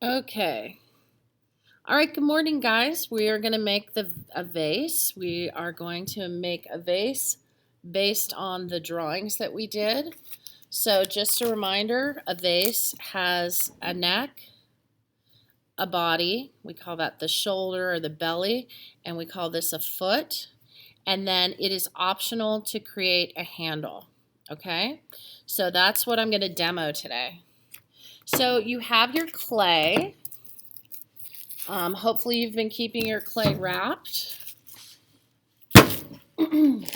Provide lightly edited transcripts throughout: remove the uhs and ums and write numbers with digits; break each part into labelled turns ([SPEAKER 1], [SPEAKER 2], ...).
[SPEAKER 1] Okay. All right, good morning, guys. We are going to make a vase. We are going to make a vase based on the drawings that we did. So just a reminder, a vase has a neck, a body, we call that the shoulder or the belly, and we call this a foot. And then it is optional to create a handle, okay? So that's what I'm going to demo today. So you have your clay. Hopefully you've been keeping your clay wrapped. You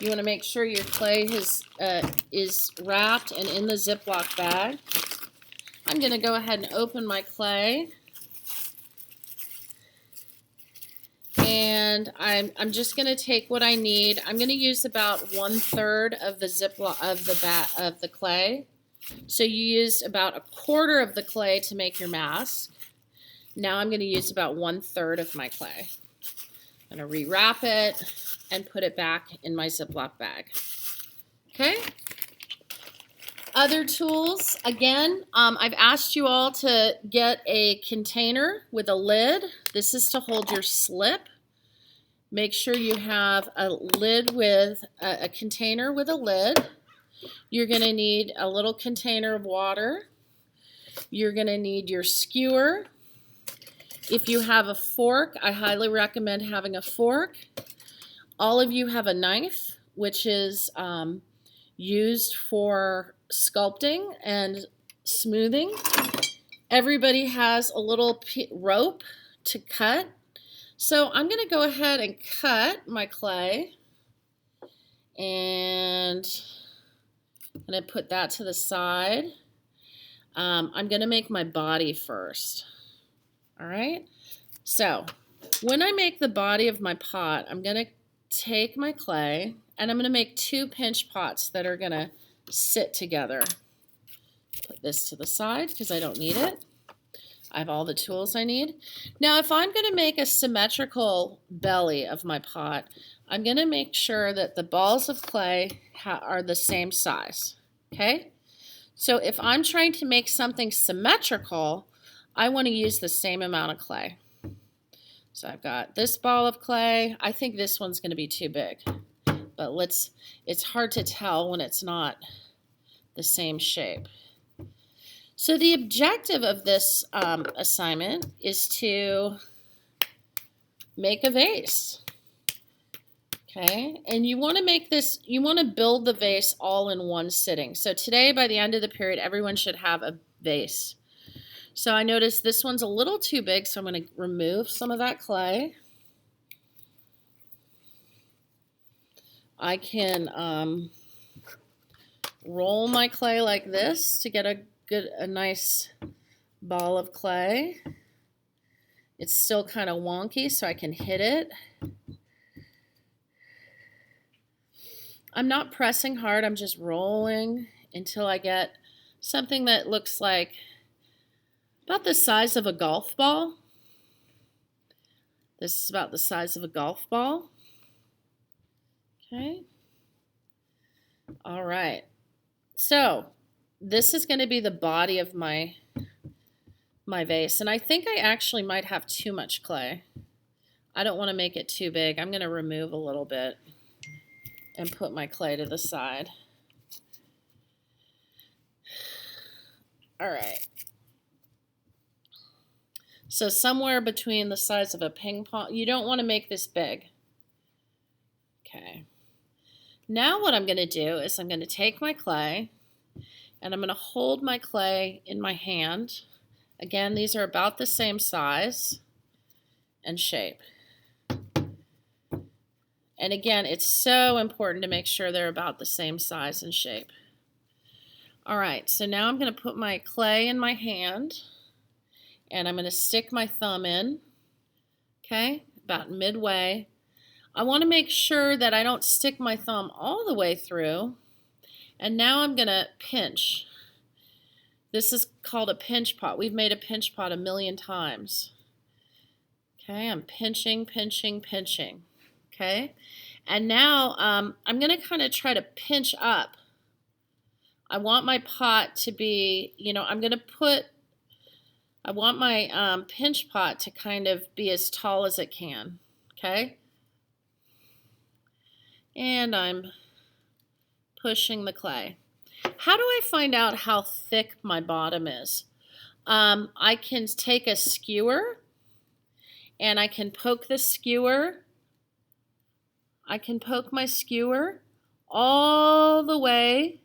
[SPEAKER 1] want to make sure your clay is wrapped and in the Ziploc bag. I'm going to go ahead and open my clay. And I'm just going to take what I need. I'm going to use about 1/3 of the Ziploc of the clay. So you used about 1/4 of the clay to make your mask. Now I'm going to use about 1/3 of my clay. I'm going to rewrap it and put it back in my Ziploc bag. Okay? Other tools, again, I've asked you all to get a container with a lid. This is to hold your slip. Make sure you have a lid with a container with a lid. You're going to need a little container of water. You're going to need your skewer. If you have a fork, I highly recommend having a fork. All of you have a knife, which is used for sculpting and smoothing. Everybody has a little rope to cut. So I'm going to go ahead and cut my clay. And I'm going to put that to the side. I'm going to make my body first. All right, so when I make the body of my pot, I'm going to take my clay and I'm going to make 2 pinch pots that are going to sit together. Put this to the side because I don't need it. I have all the tools I need. Now, if I'm going to make a symmetrical belly of my pot, I'm going to make sure that the balls of clay are the same size, okay? So if I'm trying to make something symmetrical, I want to use the same amount of clay. So I've got this ball of clay. I think this one's going to be too big, but it's hard to tell when it's not the same shape. So the objective of this assignment is to make a vase. Okay, and you want to make this, you want to build the vase all in one sitting. So today, by the end of the period, everyone should have a vase. So I noticed this one's a little too big, so I'm going to remove some of that clay. I can roll my clay like this to get a nice ball of clay. It's still kind of wonky, so I can hit it. I'm not pressing hard, I'm just rolling until I get something that looks like about the size of a golf ball. This is about the size of a golf ball. Okay. All right. So this is going to be the body of my vase. And I think I actually might have too much clay. I don't want to make it too big. I'm going to remove a little bit and put my clay to the side. All right. So somewhere between the size of a ping pong, you don't want to make this big. Okay. Now what I'm going to do is I'm going to take my clay and I'm going to hold my clay in my hand. Again, these are about the same size and shape. And again, it's so important to make sure they're about the same size and shape. All right, so now I'm going to put my clay in my hand. And I'm going to stick my thumb in, okay, about midway. I want to make sure that I don't stick my thumb all the way through. And now I'm going to pinch. This is called a pinch pot. We've made a pinch pot 1,000,000 times. Okay, I'm pinching, pinching, pinching. Okay, and now I'm going to kind of try to pinch up. I want my pot to be, I'm going to put I want my pinch pot to kind of be as tall as it can, okay? And I'm pushing the clay. How do I find out how thick my bottom is? I can take a skewer and I can poke the skewer. I can poke my skewer all the way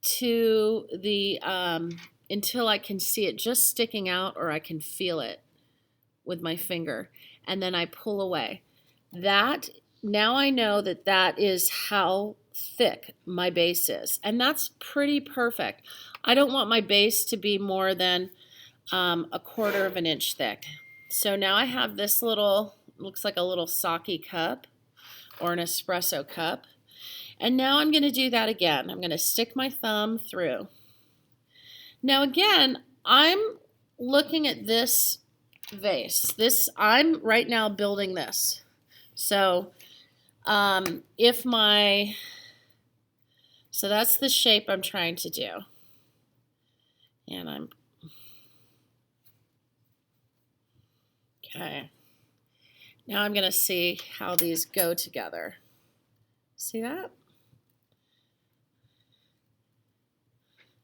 [SPEAKER 1] to the, until I can see it just sticking out or I can feel it with my finger. And then I pull away. Now I know that that is how thick my base is. And that's pretty perfect. I don't want my base to be more than 1/4 of an inch thick. So now I have this little, looks like a little sake cup or an espresso cup. And now I'm going to do that again. I'm going to stick my thumb through. Now again, I'm looking at this vase. I'm right now building this. So so that's the shape I'm trying to do. And okay. Now I'm going to see how these go together. See that?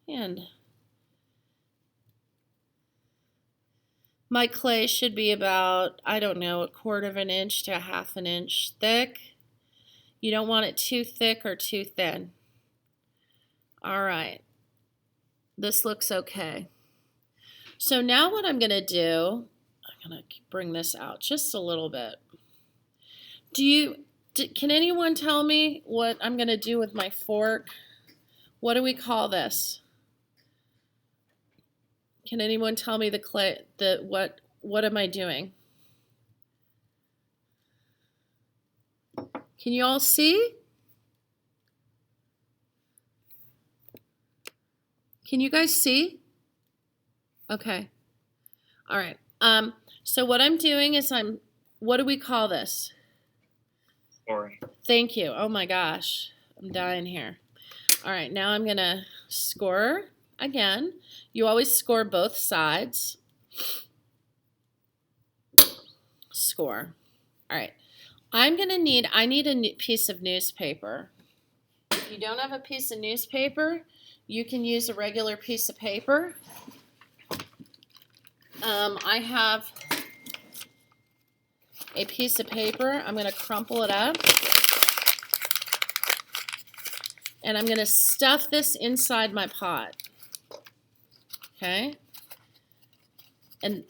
[SPEAKER 1] And my clay should be about, I don't know, 1/4 of an inch to 1/2 an inch thick. You don't want it too thick or too thin. All right. This looks okay. So now what I'm going to do, I'm going to bring this out just a little bit. Can anyone tell me what I'm going to do with my fork? What do we call this? Can anyone tell me the clay, what am I doing? Can you all see? Can you guys see? Okay. All right. So what I'm doing is what do we call this?
[SPEAKER 2] Scoring.
[SPEAKER 1] Thank you. Oh my gosh. I'm dying here. All right. Now I'm going to score again. You always score both sides. Score. All right. I need a piece of newspaper. If you don't have a piece of newspaper, you can use a regular piece of paper. I have a piece of paper. I'm going to crumple it up. And I'm going to stuff this inside my pot. Okay? And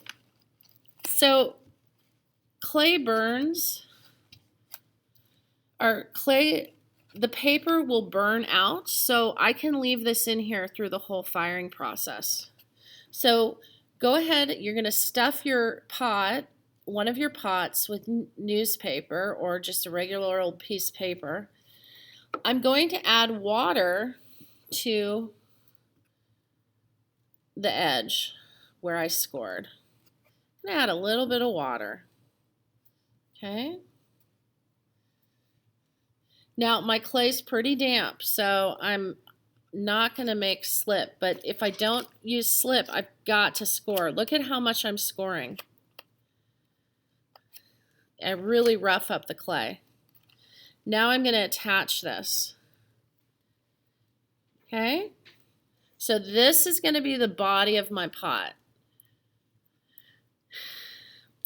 [SPEAKER 1] so clay burns, the paper will burn out, so I can leave this in here through the whole firing process. So go ahead, you're going to stuff your pot, one of your pots, with newspaper or just a regular old piece of paper. I'm going to add water to the edge where I scored. I'm going to add a little bit of water. Okay. Now my clay's pretty damp, so I'm not going to make slip, but if I don't use slip, I've got to score. Look at how much I'm scoring. I really rough up the clay. Now I'm going to attach this. Okay? So this is going to be the body of my pot.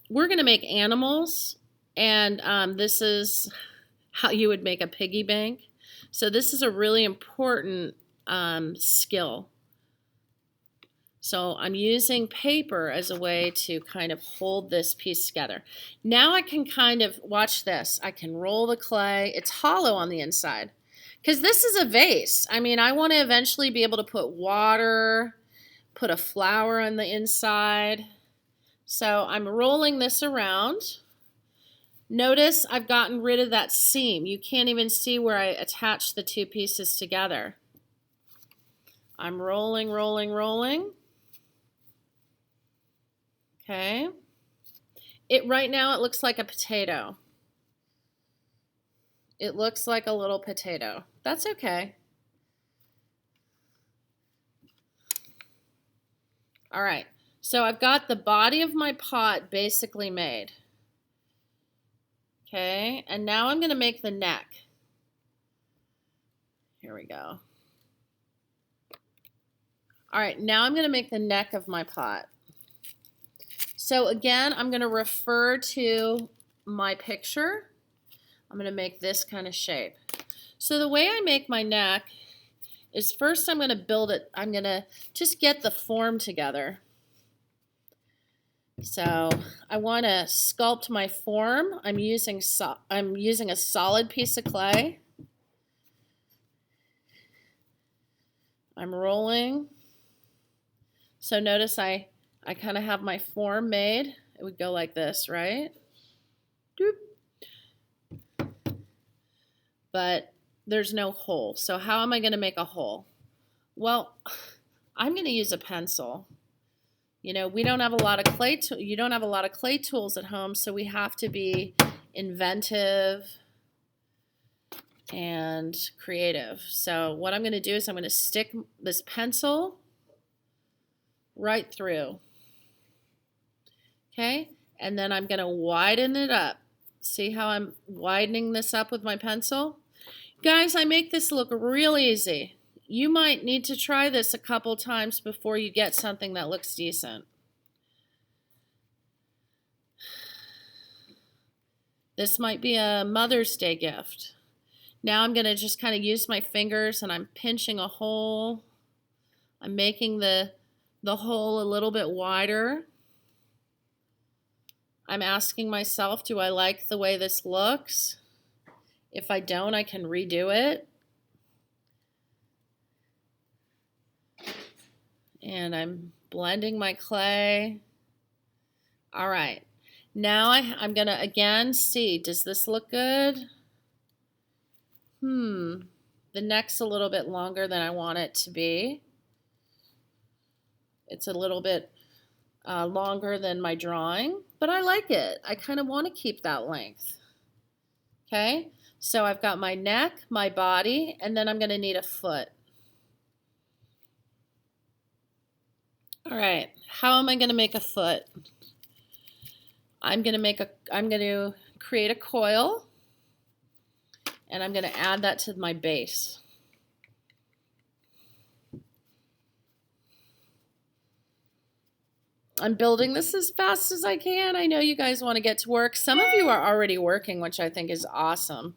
[SPEAKER 1] We're going to make animals, and this is how you would make a piggy bank. So this is a really important skill. So I'm using paper as a way to kind of hold this piece together. Now I can kind of, watch this, I can roll the clay. It's hollow on the inside because this is a vase. I mean, I want to eventually be able to put water, put a flower on the inside. So I'm rolling this around. Notice I've gotten rid of that seam. You can't even see where I attached the two pieces together. I'm rolling, rolling, rolling. Okay. Right now it looks like a potato. It looks like a little potato. That's okay. All right, so I've got the body of my pot basically made. Okay, and now I'm going to make the neck. Here we go. All right, now I'm going to make the neck of my pot. So again, I'm going to refer to my picture. I'm going to make this kind of shape. So the way I make my neck is first I'm going to build it. I'm going to just get the form together. So I want to sculpt my form. I'm using a solid piece of clay. I'm rolling. So notice I kind of have my form made. It would go like this, right? Doop. But there's no hole. So how am I going to make a hole? Well, I'm going to use a pencil. You know, we don't have a lot of clay. You don't have a lot of clay tools at home, so we have to be inventive and creative. So what I'm going to do is I'm going to stick this pencil right through. Okay, and then I'm going to widen it up. See how I'm widening this up with my pencil? Guys, I make this look real easy. You might need to try this a couple times before you get something that looks decent. This might be a Mother's Day gift. Now I'm going to just kind of use my fingers and I'm pinching a hole. I'm making the hole a little bit wider. I'm asking myself, do I like the way this looks? If I don't, I can redo it. And I'm blending my clay. All right. Now I'm going to again see, does this look good? The neck's a little bit longer than I want it to be. It's a little bit longer than my drawing, but I like it. I kind of want to keep that length. Okay, so I've got my neck, my body, and then I'm going to need a foot. All right, how am I going to make a foot? I'm going to create a coil, and I'm going to add that to my base. I'm building this as fast as I can. I know you guys want to get to work. Some of you are already working, which I think is awesome.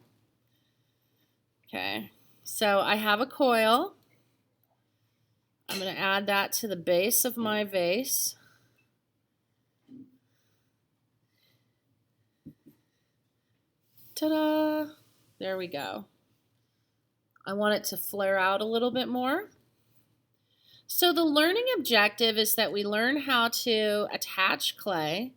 [SPEAKER 1] Okay, so I have a coil. I'm going to add that to the base of my vase. Ta-da! There we go. I want it to flare out a little bit more. So the learning objective is that we learn how to attach clay.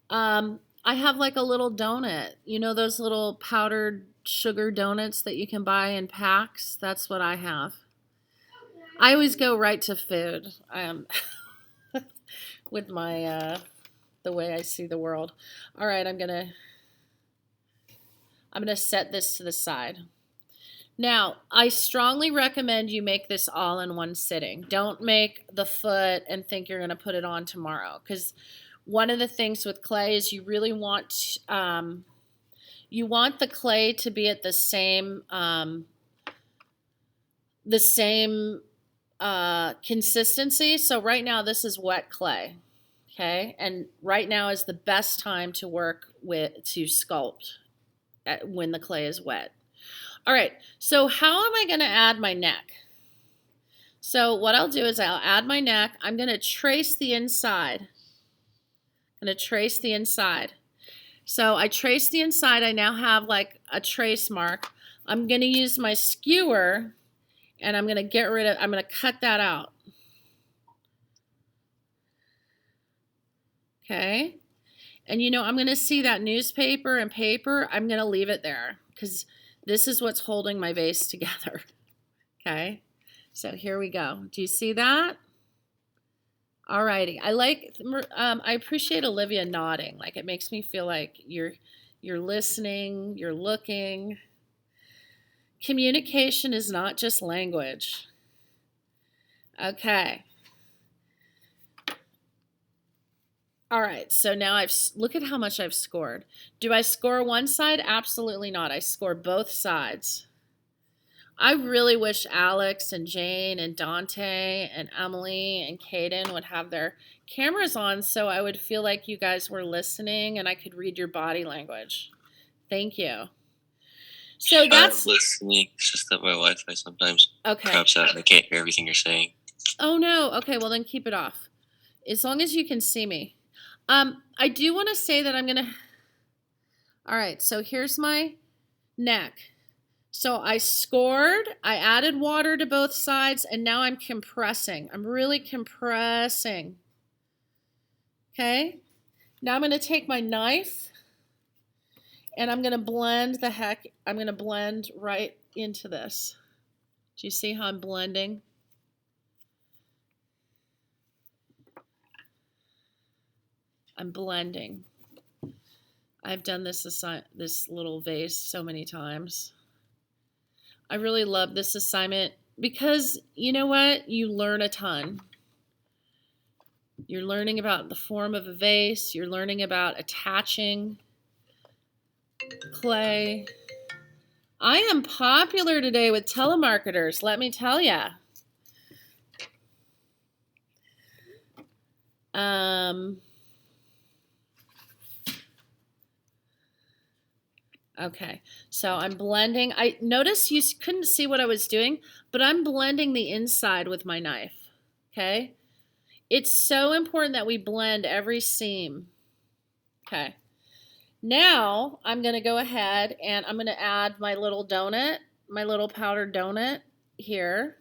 [SPEAKER 1] I have like a little donut. You know those little powdered sugar donuts that you can buy in packs? That's what I have. I always go right to food with my the way I see the world. All right, I'm gonna set this to the side. Now, I strongly recommend you make this all in one sitting. Don't make the foot and think you're going to put it on tomorrow, because one of the things with clay is you really want the clay to be at the same consistency. So right now this is wet clay, okay, and right now is the best time to work to sculpt when the clay is wet. All right, so how am I going to add my neck? So what I'll do is I'll add my neck. I'm going to trace the inside. So I trace the inside. I now have like a trace mark. I'm going to use my skewer and I'm going to cut that out. Okay. And you know, I'm going to see that newspaper and paper. I'm going to leave it there because this is what's holding my vase together. Okay. So here we go. Do you see that? All righty. I appreciate Olivia nodding. Like it makes me feel like you're listening, you're looking. Communication is not just language. Okay. All right, so now look at how much I've scored. Do I score one side? Absolutely not. I score both sides. I really wish Alex and Jane and Dante and Emily and Kaden would have their cameras on so I would feel like you guys were listening and I could read your body language. Thank you. So that's
[SPEAKER 3] listening. It's just that my Wi-Fi sometimes craps out and I can't hear everything you're saying.
[SPEAKER 1] Oh no. Okay, well then keep it off. As long as you can see me. I do want to say that I'm going to... All right, so here's my neck. So I scored, I added water to both sides, and now I'm compressing. I'm really compressing. Okay? Now I'm going to take my knife, and I'm going to blend I'm going to blend right into this. Do you see how I'm blending? I'm blending. I've done this little vase so many times. I really love this assignment because you know what? You learn a ton. You're learning about the form of a vase. You're learning about attaching clay. I am popular today with telemarketers, let me tell you. Okay, so I'm blending. I noticed you couldn't see what I was doing, but I'm blending the inside with my knife, okay? It's so important that we blend every seam. Okay, now I'm going to go ahead and I'm going to add my little donut, my little powdered donut here.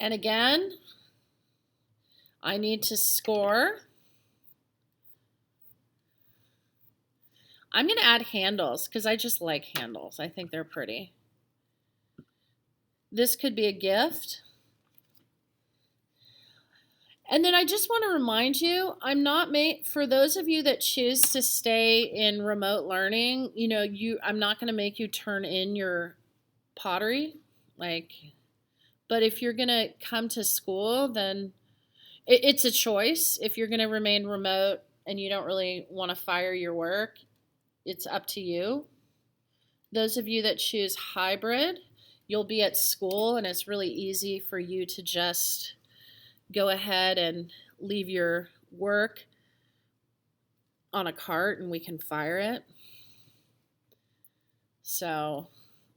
[SPEAKER 1] And again, I need to score. I'm going to add handles because I just like handles. I think they're pretty. This could be a gift. And then I just want to remind you, I'm not for those of you that choose to stay in remote learning, you know, I'm not going to make you turn in your pottery, but if you're going to come to school, then it's a choice. If you're going to remain remote and you don't really want to fire your work, it's up to you. Those of you that choose hybrid, you'll be at school and it's really easy for you to just go ahead and leave your work on a cart and we can fire it. So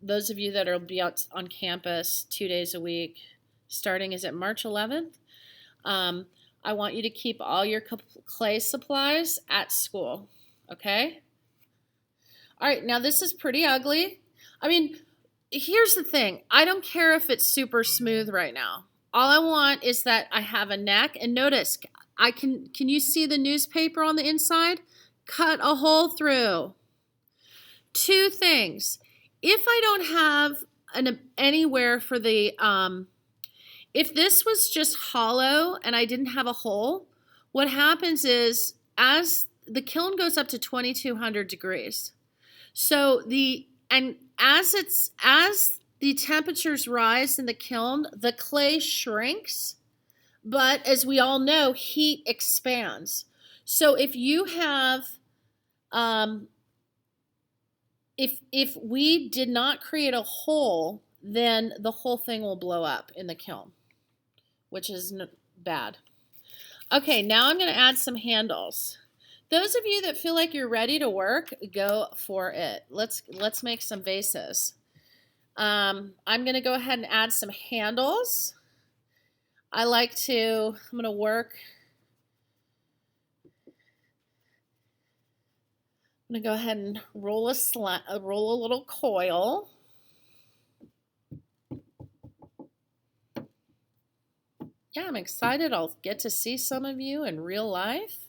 [SPEAKER 1] those of you that will be out on campus 2 days a week, starting is it March 11th? I want you to keep all your clay supplies at school, okay? All right, now this is pretty ugly. I mean, here's the thing. I don't care if it's super smooth right now. All I want is that I have a neck, and notice, can you see the newspaper on the inside? Cut a hole through. Two things. If I don't have anywhere for the, if this was just hollow and I didn't have a hole, what happens is as the kiln goes up to 2200 degrees, so as the temperatures rise in the kiln, the clay shrinks, but as we all know, heat expands. So if you have, if we did not create a hole, then the whole thing will blow up in the kiln, which is bad. Okay, now I'm going to add some handles. Those of you that feel like you're ready to work, go for it. Let's make some vases. I'm going to go ahead and add some handles. I'm going to work. I'm going to go ahead and roll a little coil. Yeah, I'm excited. I'll get to see some of you in real life.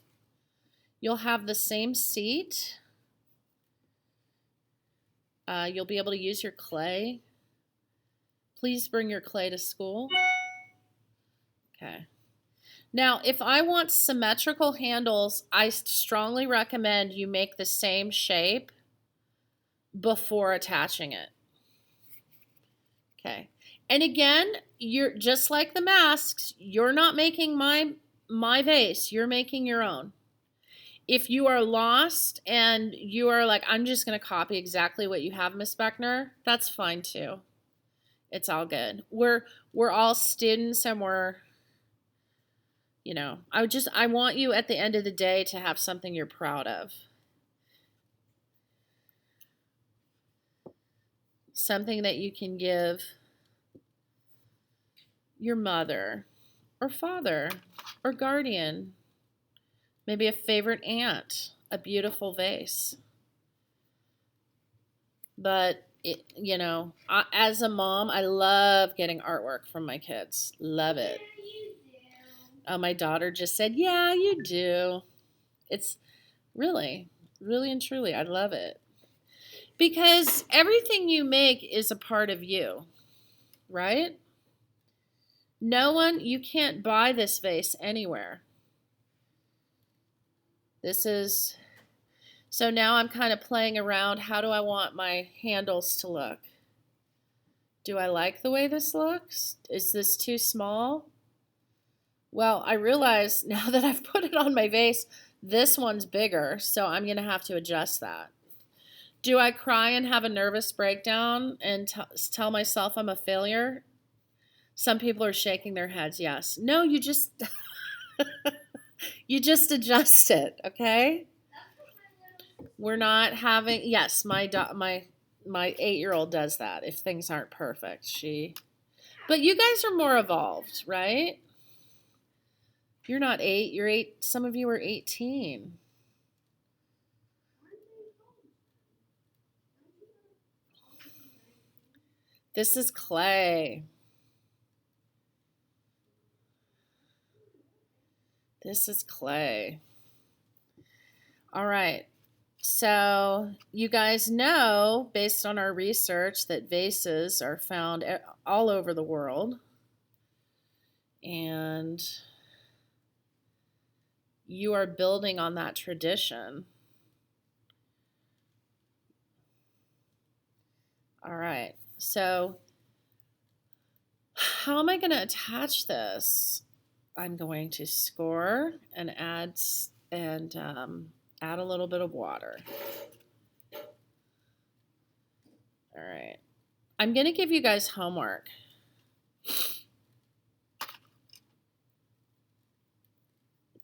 [SPEAKER 1] You'll have the same seat. You'll be able to use your clay. Please bring your clay to school. Okay. Now, if I want symmetrical handles, I strongly recommend you make the same shape before attaching it. Okay. And again, you're just like the masks. You're not making my vase. You're making your own. If you are lost and you are like, I'm just going to copy exactly what you have, Miss Beckner, that's fine too. It's all good. We're all students, and we're, you know, I want you at the end of the day to have something you're proud of. Something that you can give your mother or father or guardian, maybe a favorite aunt, a beautiful vase. But, you know, as a mom, I love getting artwork from my kids. Love it. Oh, my daughter just said, yeah, you do. It's really, really and truly, I love it. Because everything you make is a part of you, right? You can't buy this vase anywhere. So now I'm kind of playing around. How do I want my handles to look? Do I like the way this looks? Is this too small? Well, I realize now that I've put it on my vase, this one's bigger, so I'm going to have to adjust that. Do I cry and have a nervous breakdown and tell myself I'm a failure? Some people are shaking their heads, yes. No, you just you just adjust it, okay? We're not having, yes, my 8-year-old does that if things aren't perfect. But you guys are more evolved, right? You're not 8, you're 8, some of you are 18. This is clay. This is clay. All right. So you guys know, based on our research, that vases are found all over the world. And you are building on that tradition. All right. So how am I going to attach this? I'm going to score and add a little bit of water. All right. I'm going to give you guys homework.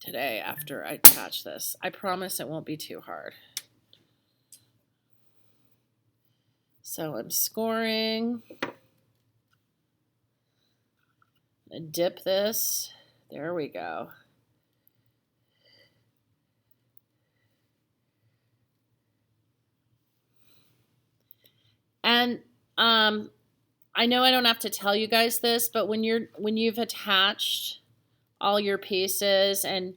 [SPEAKER 1] Today after I attach this. I promise it won't be too hard. So I'm scoring. I dip this. There we go. And I know I don't have to tell you guys this, but when you've attached all your pieces, and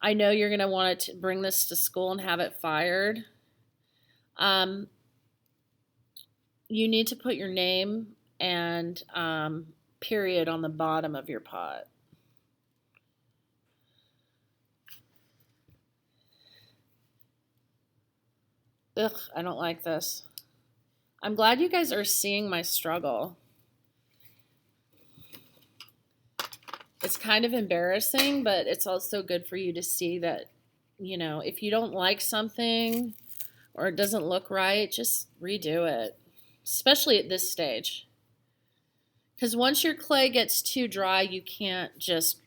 [SPEAKER 1] I know you're going to want to bring this to school and have it fired, you need to put your name and period on the bottom of your pot. Ugh, I don't like this. I'm glad you guys are seeing my struggle. It's kind of embarrassing, but it's also good for you to see that, you know, if you don't like something or it doesn't look right, just redo it, especially at this stage. Because once your clay gets too dry, you can't just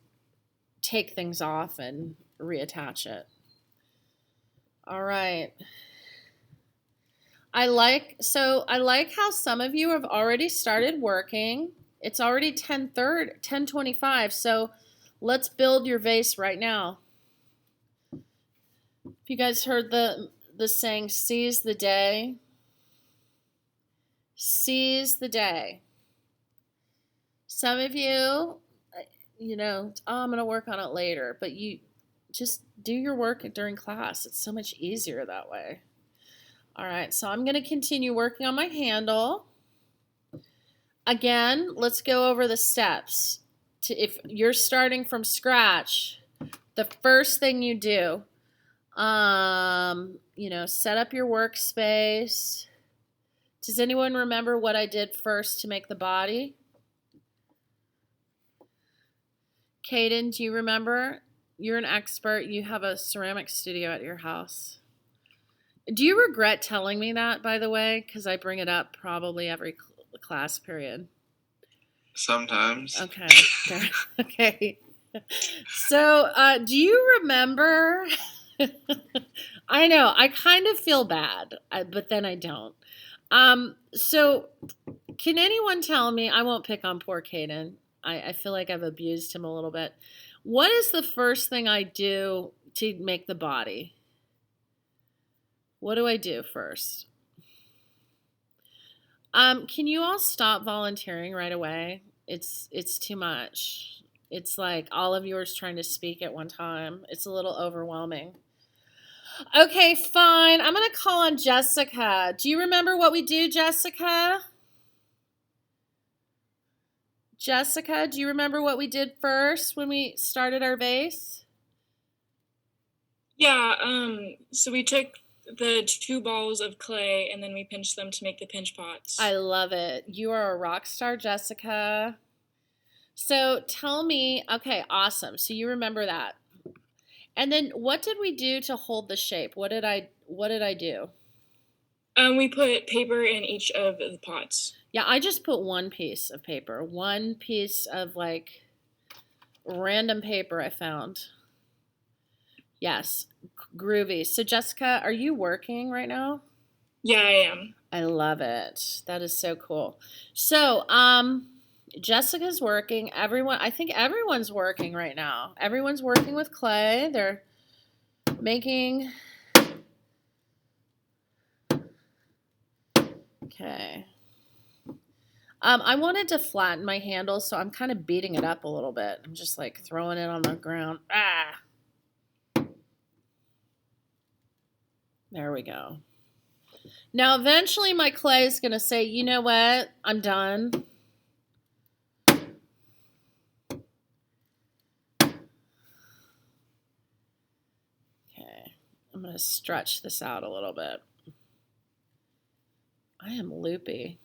[SPEAKER 1] take things off and reattach it. All right. I like how some of you have already started working. It's already 10:25, so let's build your vase right now. If you guys heard the saying, seize the day. Seize the day. Some of you, you know, I'm going to work on it later, but you just do your work during class. It's so much easier that way. All right, so I'm going to continue working on my handle. Again, let's go over the steps. If you're starting from scratch, the first thing you do, you know, set up your workspace. Does anyone remember what I did first to make the body? Caden, do you remember? You're an expert. You have a ceramic studio at your house. Do you regret telling me that, by the way? Because I bring it up probably every class period.
[SPEAKER 2] Sometimes.
[SPEAKER 1] Okay. Okay. So, do you remember? I know. I kind of feel bad, but then I don't. So, can anyone tell me? I won't pick on poor Caden. I feel like I've abused him a little bit. What is the first thing I do to make the body? What do I do first? Can you all stop volunteering right away? It's too much. It's like all of yours trying to speak at one time. It's a little overwhelming. Okay, fine. I'm going to call on Jessica. Do you remember what we do, Jessica? Jessica, do you remember what we did first when we started our vase?
[SPEAKER 4] Yeah, so we took the 2 balls of clay and then we pinched them to make the pinch pots.
[SPEAKER 1] I love it. You are a rock star, Jessica. So tell me, okay, awesome. So you remember that. And then what did we do to hold the shape? What did I do?
[SPEAKER 4] We put paper in each of the pots.
[SPEAKER 1] Yeah, I just put one piece of paper. One piece of like random paper I found. Yes, groovy. So Jessica, are you working right now?
[SPEAKER 4] Yeah, I am.
[SPEAKER 1] I love it. That is so cool. So, Jessica's working. I think everyone's working right now. Everyone's working with clay. They're making. Okay. I wanted to flatten my handle, so I'm kind of beating it up a little bit. I'm just like throwing it on the ground. Ah. There we go. Now, eventually my clay is going to say, you know what? I'm done. Okay. I'm going to stretch this out a little bit. I am loopy.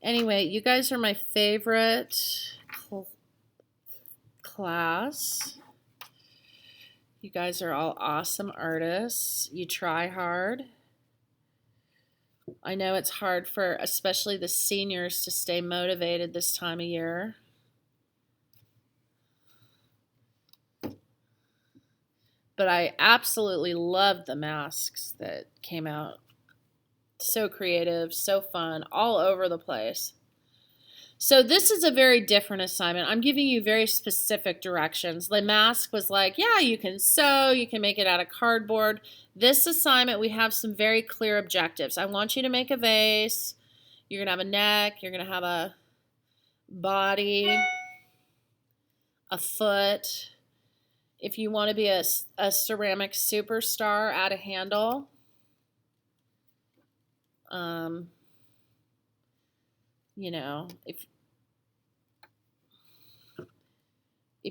[SPEAKER 1] Anyway, you guys are my favorite class. You guys are all awesome artists. You try hard. I know it's hard for especially the seniors to stay motivated this time of year. But I absolutely love the masks that came out. So creative, so fun, all over the place. So this is a very different assignment. I'm giving you very specific directions. The mask was like, yeah, you can sew, you can make it out of cardboard. This assignment, we have some very clear objectives. I want you to make a vase. You're going to have a neck. You're going to have a body, a foot. If you want to be a ceramic superstar, add a handle. You know, if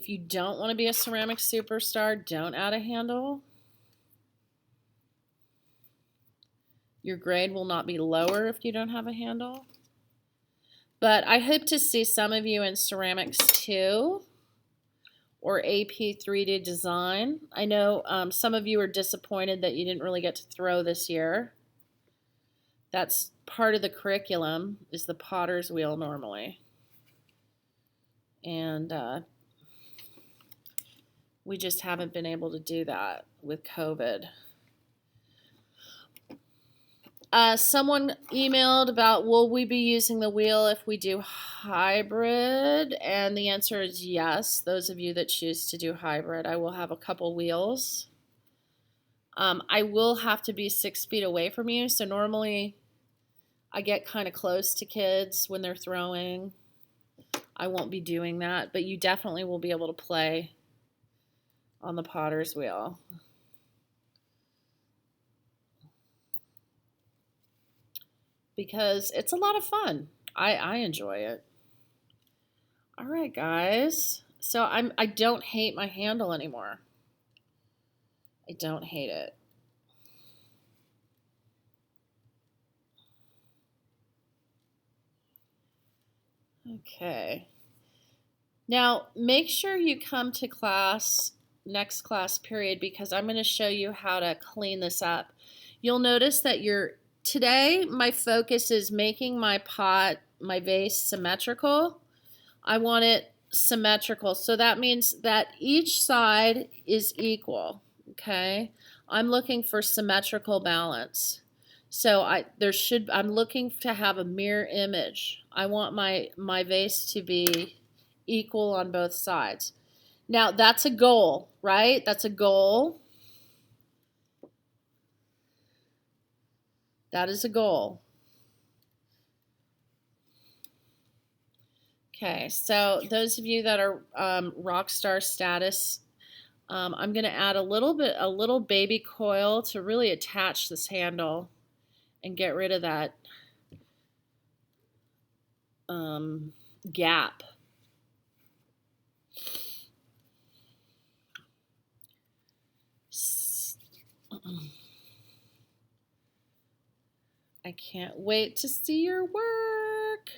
[SPEAKER 1] you don't want to be a ceramic superstar, don't add a handle. Your grade will not be lower if you don't have a handle. But I hope to see some of you in ceramics 2 or AP 3D design. I know some of you are disappointed that you didn't really get to throw this year. That's part of the curriculum, is the potter's wheel normally. And we just haven't been able to do that with COVID. Someone emailed about, will we be using the wheel if we do hybrid? And the answer is yes. Those of you that choose to do hybrid, I will have a couple wheels. I will have to be 6 feet away from you. So normally I get kind of close to kids when they're throwing. I won't be doing that, but you definitely will be able to play on the potter's wheel. Because it's a lot of fun. I enjoy it. All right, guys. So I don't hate my handle anymore. I don't hate it. Okay. Now, make sure you come to class, next class period, because I'm going to show you how to clean this up. You'll notice that today my focus is making my pot, my vase symmetrical. I want it symmetrical, so that means that each side is equal, okay? I'm looking for symmetrical balance. So I'm looking to have a mirror image. I want my vase to be equal on both sides. Now, that's a goal, right? That's a goal. That is a goal. Okay, so those of you that are rock star status, I'm going to add a little baby coil to really attach this handle and get rid of that gap. I can't wait to see your work.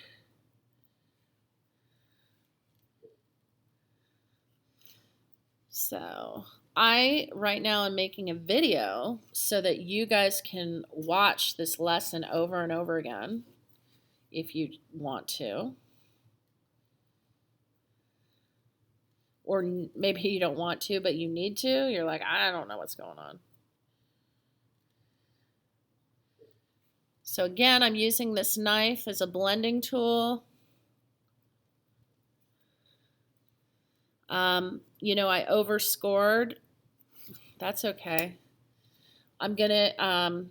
[SPEAKER 1] So right now am making a video so that you guys can watch this lesson over and over again if you want to. Or maybe you don't want to, but you need to. You're like, I don't know what's going on. So again, I'm using this knife as a blending tool. You know, I overscored. That's okay. I'm gonna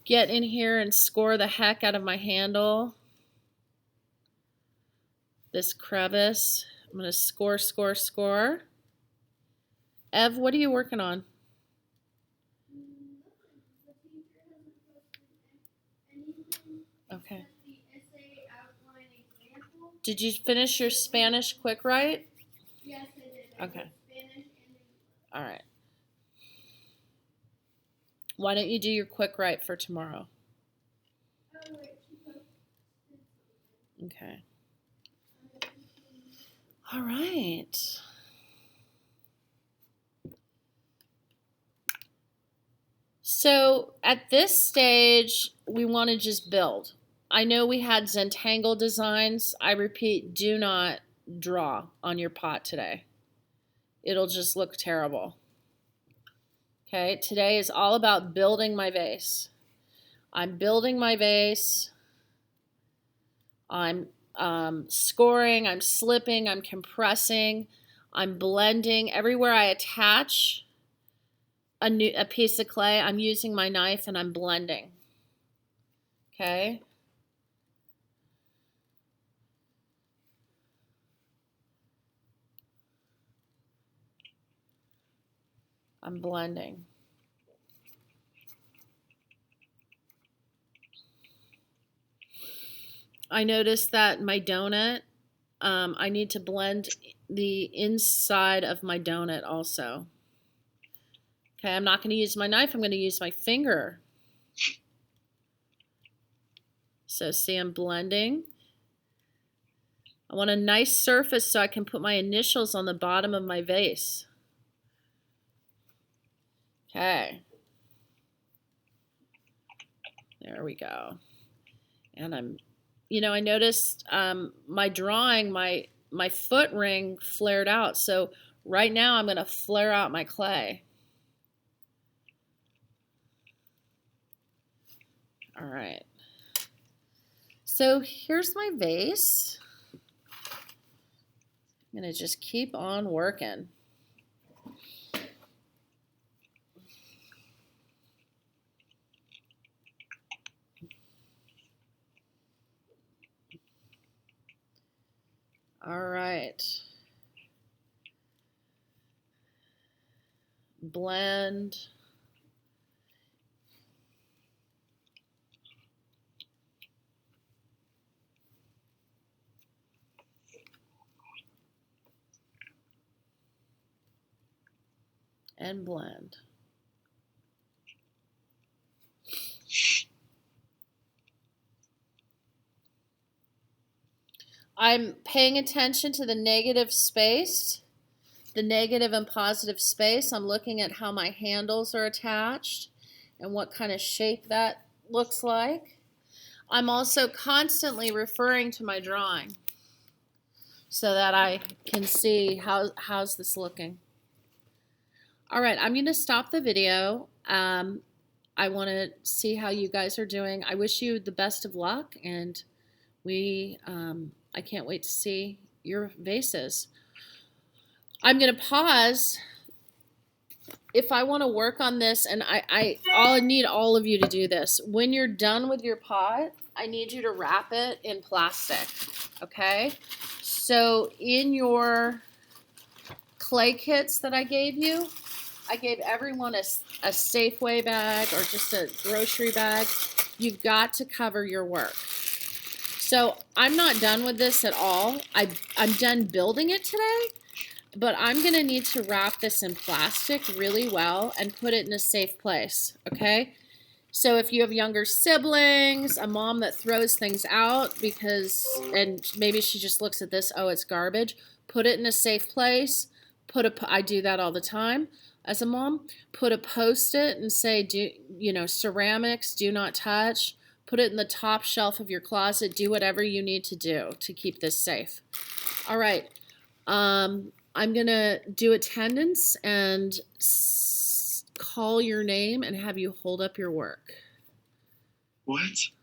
[SPEAKER 1] get in here and score the heck out of my handle. This crevice. I'm gonna score, score, score. Ev, what are you working on? Okay. Did you finish your Spanish quick write?
[SPEAKER 5] Yes, I did.
[SPEAKER 1] Okay. All right. Why don't you do your quick write for tomorrow? Okay. All right. So at this stage, we want to just build. I know we had Zentangle designs. I repeat, do not draw on your pot today. It'll just look terrible. Okay, today is all about building my vase. I'm building my vase. I'm scoring, I'm slipping, I'm compressing, I'm blending. Everywhere I attach a piece of clay, I'm using my knife and I'm blending. Okay? I'm blending. I noticed that my donut, I need to blend the inside of my donut also. Okay, I'm not going to use my knife, I'm going to use my finger. So see, I'm blending. I want a nice surface so I can put my initials on the bottom of my vase. Okay. There we go. And I noticed my drawing, my foot ring flared out. So right now I'm going to flare out my clay. All right. So here's my vase. I'm going to just keep on working. All right. Blend. and blend. I'm paying attention to the negative space, the negative and positive space. I'm looking at how my handles are attached and what kind of shape that looks like. I'm also constantly referring to my drawing so that I can see how's this looking. All right, I'm going to stop the video. I want to see how you guys are doing. I wish you the best of luck, and I can't wait to see your vases. I'm going to pause. If I want to work on this, and I'll need all of you to do this. When you're done with your pot, I need you to wrap it in plastic, okay? So in your clay kits that I gave you, I gave everyone a Safeway bag or just a grocery bag. You've got to cover your work. So I'm not done with this at all. I'm done building it today, but I'm going to need to wrap this in plastic really well and put it in a safe place, okay? So if you have younger siblings, a mom that throws things out and maybe she just looks at this, oh, it's garbage, put it in a safe place. I do that all the time as a mom. Put a Post-it and say, ceramics, do not touch. Put it in the top shelf of your closet. Do whatever you need to do to keep this safe. All right. I'm going to do attendance and call your name and have you hold up your work.
[SPEAKER 2] What?